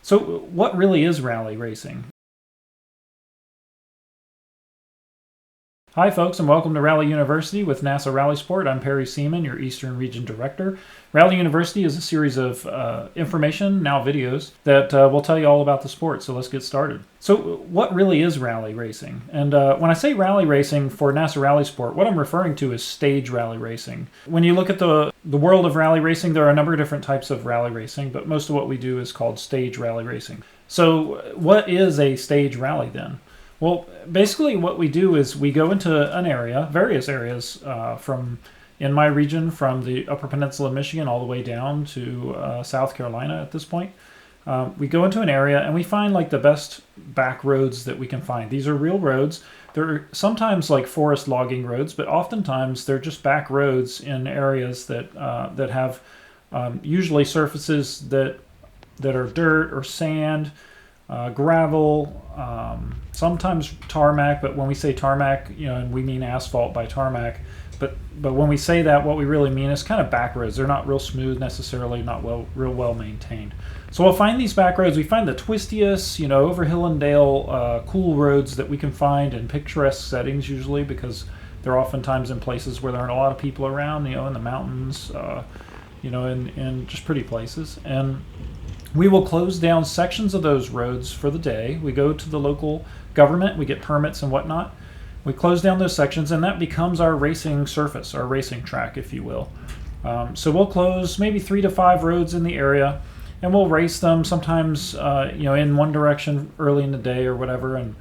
So what really is rally racing? Hi folks, and welcome to Rally University with NASA Rally Sport. I'm Perry Seaman, your Eastern Region Director. Rally University is a series of information, now videos, that will tell you all about the sport, so let's get started. So what really is rally racing? And when I say rally racing for NASA Rally Sport, what I'm referring to is stage rally racing. When you look at the world of rally racing, there are a number of different types of rally racing, but most of what we do is called stage rally racing. So what is a stage rally then? Well, basically what we do is we go into an area, various areas from in my region, from the Upper Peninsula of Michigan all the way down to South Carolina at this point. We go into an area and we find like the best back roads that we can find. These are real roads. They're sometimes like forest logging roads, but oftentimes they're just back roads in areas that that have usually surfaces that are dirt or sand, gravel, sometimes tarmac, but when we say tarmac, and we mean asphalt by tarmac. But when we say that, what we really mean is kind of back roads. They're not real smooth necessarily, not real well maintained. So we'll find these back roads. We find the twistiest, over hill and dale, cool roads that we can find in picturesque settings usually, because they're oftentimes in places where there aren't a lot of people around, in the mountains, in just pretty places. And we will close down sections of those roads for the day. We go to the local government, we get permits and whatnot. We close down those sections, and that becomes our racing surface, our racing track, if you will. So we'll close maybe 3 to 5 roads in the area, and we'll race them sometimes, in one direction early in the day or whatever, and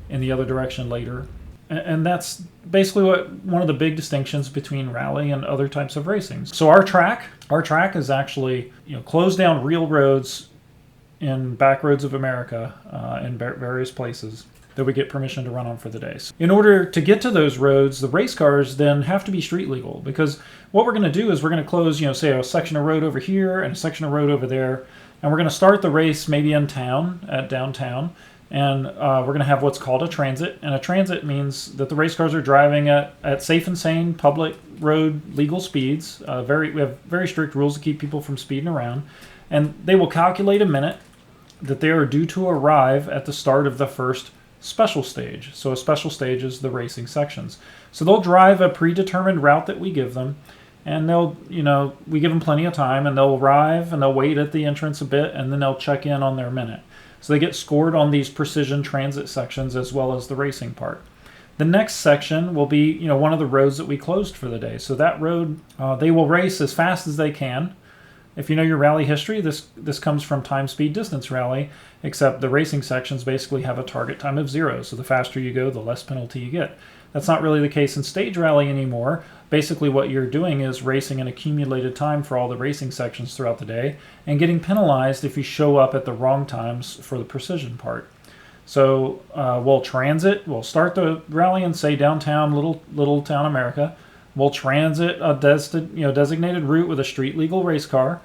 in the other direction later. And that's basically one of the big distinctions between rally and other types of racing. So our track is actually closed down real roads in back roads of America in various places that we get permission to run on for the day. So in order to get to those roads, the race cars then have to be street legal, because what we're going to do is we're going to close, say a section of road over here and a section of road over there, and we're going to start the race maybe in town, at downtown. And we're going to have what's called a transit. And a transit means that the race cars are driving at safe and sane public road legal speeds. We have very strict rules to keep people from speeding around. And they will calculate a minute that they are due to arrive at the start of the first special stage. So a special stage is the racing sections. So they'll drive a predetermined route that we give them. And they'll, we give them plenty of time. And they'll arrive and they'll wait at the entrance a bit. And then they'll check in on their minute. So they get scored on these precision transit sections as well as the racing part. The next section will be, one of the roads that we closed for the day. So that road, they will race as fast as they can. If you know your rally history, this comes from time, speed, distance rally, except the racing sections basically have a target time of 0. So the faster you go, the less penalty you get. That's not really the case in stage rally anymore. Basically what you're doing is racing an accumulated time for all the racing sections throughout the day and getting penalized if you show up at the wrong times for the precision part. So we'll start the rally in, say, downtown, little town America. We'll transit a designated route with a street legal race car.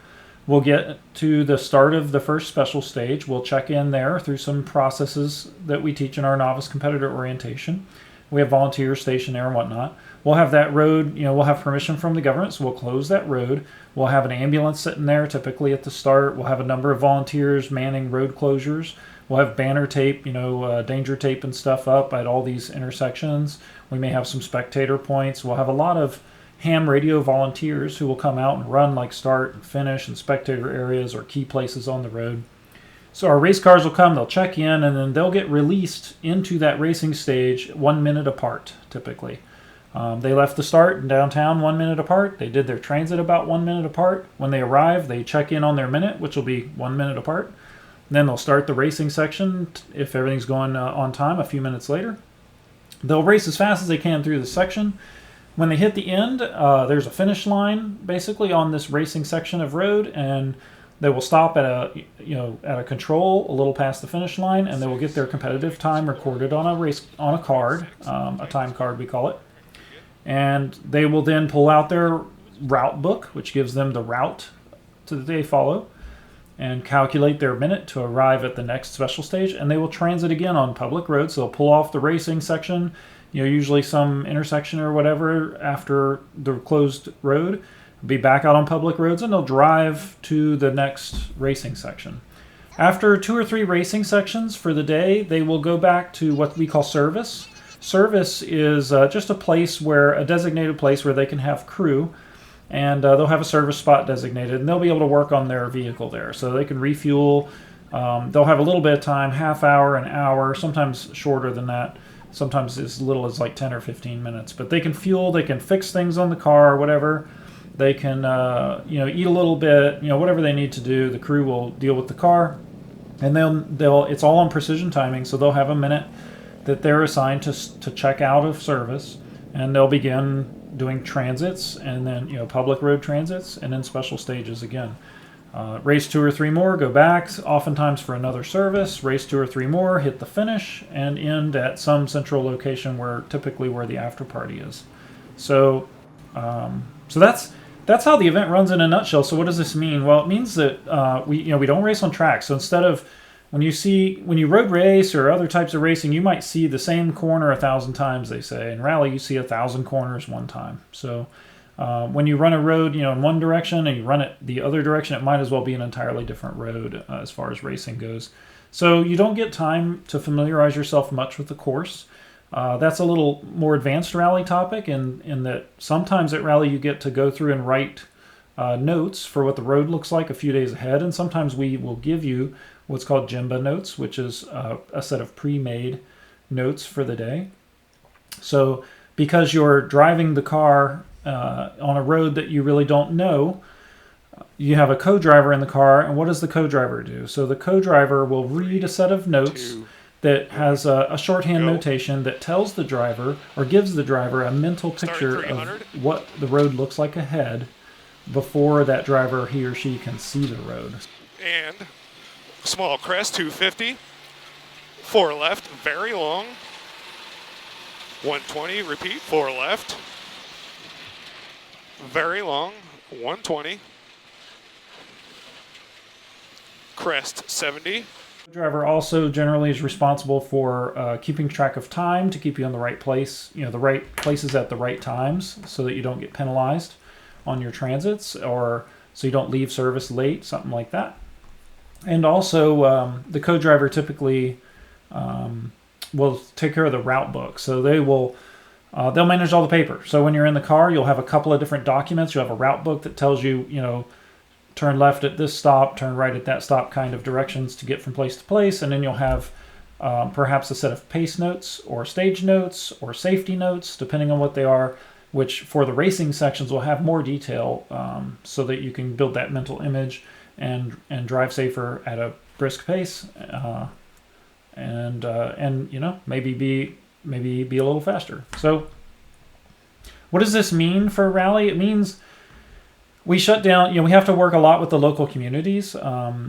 We'll get to the start of the first special stage. We'll check in there through some processes that we teach in our novice competitor orientation. We have volunteers stationed there and whatnot. We'll have that road, we'll have permission from the government, so we'll close that road. We'll have an ambulance sitting there typically at the start. We'll have a number of volunteers manning road closures. We'll have banner tape, danger tape and stuff up at all these intersections. We may have some spectator points. We'll have a lot of ham radio volunteers who will come out and run like start and finish and spectator areas or key places on the road. So our race cars will come, they'll check in, and then they'll get released into that racing stage 1 minute apart, typically. They left the start in downtown 1 minute apart. They did their transit about 1 minute apart. When they arrive, they check in on their minute, which will be 1 minute apart. Then they'll start the racing section, if everything's going on time, a few minutes later. They'll race as fast as they can through the section. When they hit the end, there's a finish line, basically, on this racing section of road, and they will stop at a control a little past the finish line, and they will get their competitive time recorded on a card, a time card we call it. And they will then pull out their route book, which gives them the route that they follow, and calculate their minute to arrive at the next special stage. And they will transit again on public roads. So they'll pull off the racing section, usually some intersection or whatever after the closed road, be back out on public roads, and they'll drive to the next racing section. After 2 or 3 racing sections for the day, they will go back to what we call service. Service is just a designated place where they can have crew, and they'll have a service spot designated, and they'll be able to work on their vehicle there. So they can refuel. They'll have a little bit of time, half hour, an hour, sometimes shorter than that. Sometimes as little as like 10 or 15 minutes. But they can fuel, they can fix things on the car, whatever. They can, eat a little bit, whatever they need to do. The crew will deal with the car, and it's all on precision timing. So they'll have a minute that they're assigned to check out of service, and they'll begin doing transits, and then public road transits, and then special stages again. Race 2 or 3 more, go back, oftentimes for another service. Race 2 or 3 more, hit the finish, and end at some central location typically where the after party is. So that's how the event runs in a nutshell. So what does this mean? Well, it means that we don't race on tracks. So instead of when you road race or other types of racing, you might see the same corner 1,000 times. They say in rally you see 1,000 corners one time. So when you run a road, in one direction and you run it the other direction, it might as well be an entirely different road as far as racing goes. So you don't get time to familiarize yourself much with the course. That's a little more advanced rally topic in that sometimes at rally you get to go through and write notes for what the road looks like a few days ahead, and sometimes we will give you what's called Gemba notes, which is a set of pre-made notes for the day. So because you're driving the car on a road that you really don't know, you have a co-driver in the car, and what does the co-driver do? So the co-driver will read a set of notes that has a shorthand notation that tells the driver or gives the driver a mental picture of what the road looks like ahead before that driver, he or she, can see the road. And small crest, 250. 4 left, very long. 120, repeat, 4 left. Very long, 120. Crest, 70. The driver also generally is responsible for keeping track of time to keep you in the right place, the right places at the right times, so that you don't get penalized on your transits, or so you don't leave service late, something like that. And also the co-driver typically will take care of the route book. So they'll manage all the paper. So when you're in the car, you'll have a couple of different documents. You'll have a route book that tells you, turn left at this stop, turn right at that stop kind of directions to get from place to place. And then you'll have perhaps a set of pace notes or stage notes or safety notes, depending on what they are, which for the racing sections will have more detail so that you can build that mental image and drive safer at a brisk pace and maybe be a little faster. So what does this mean for rally? It means we shut down, we have to work a lot with the local communities.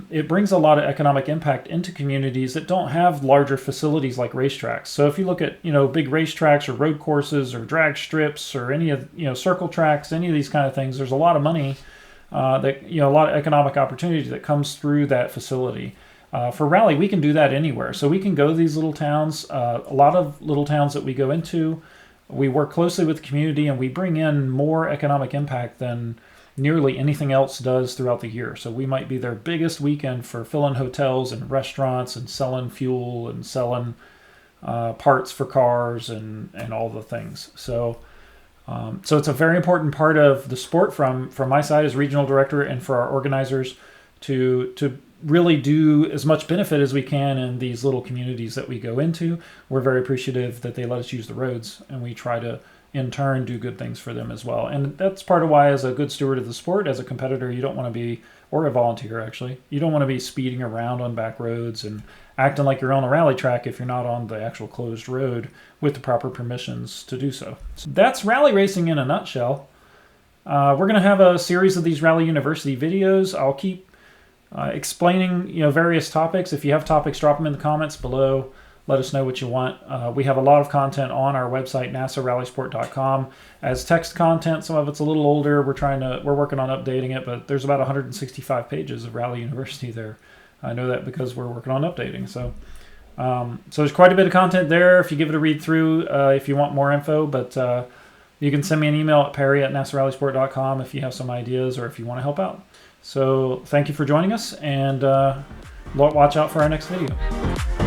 It brings a lot of economic impact into communities that don't have larger facilities like racetracks. So if you look at, big racetracks or road courses or drag strips or any of, circle tracks, any of these kind of things, there's a lot of money a lot of economic opportunity that comes through that facility. For rally, we can do that anywhere. So we can go to these little towns. A lot of little towns that we go into, we work closely with the community, and we bring in more economic impact than nearly anything else does throughout the year. So we might be their biggest weekend for filling hotels and restaurants and selling fuel and selling parts for cars and all the things. So it's a very important part of the sport from my side as regional director and for our organizers to really do as much benefit as we can in these little communities that we go into. We're very appreciative that they let us use the roads, and we try to in turn do good things for them as well. And that's part of why, as a good steward of the sport, as a competitor, you don't want to be, or a volunteer actually, you don't want to be speeding around on back roads and acting like you're on a rally track if you're not on the actual closed road with the proper permissions to do so. So that's rally racing in a nutshell. We're going to have a series of these Rally University videos. I'll keep explaining various topics. If you have topics, drop them in the comments below. Let us know what you want. We have a lot of content on our website, NASARallysport.com, as text content. Some of it's a little older. We're working on updating it, but there's about 165 pages of Rally University there. I know that because we're working on updating. So there's quite a bit of content there if you give it a read through, if you want more info. But you can send me an email at perry@NASARallysport.com if you have some ideas or if you want to help out. So thank you for joining us, and watch out for our next video.